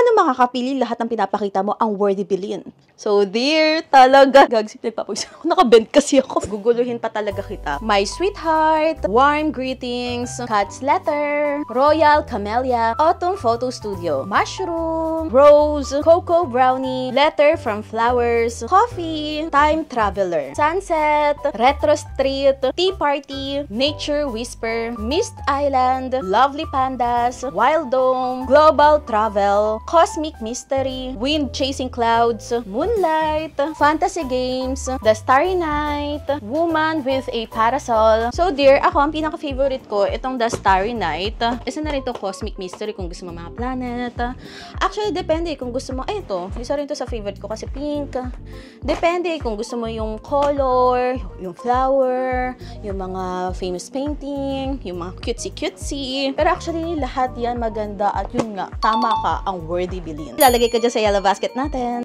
Paano makakapili lahat ng pinapakita mo ang worthy bilhin? So, dear, talaga. Gagsip na papagsa ako. Nakabend kasi ako. Guguluhin pa talaga kita. My sweetheart, warm greetings, cat's letter, royal camellia, autumn photo studio, mushroom, rose, cocoa brownie, letter from flowers, coffee, time traveler, sunset, retro street, tea party, nature whisper, mist island, lovely pandas, wild dome, global travel, cosmic mystery, wind chasing clouds, moonlight, fantasy games, the starry night, woman with a parasol. So dear, ako ang pinaka-favorite ko itong the starry night. Isa na rin to cosmic mystery kung gusto mo mga planet. Actually, depende kung gusto mo, ito, isa rin to sa favorite ko kasi pink. Depende kung gusto mo yung color, yung flower, yung mga famous painting, yung mga cutesy-cutesy. Pero actually, lahat yan maganda at yun nga, tama ka ang worthy bilhin. Lalagay ko dyan sa yellow basket natin.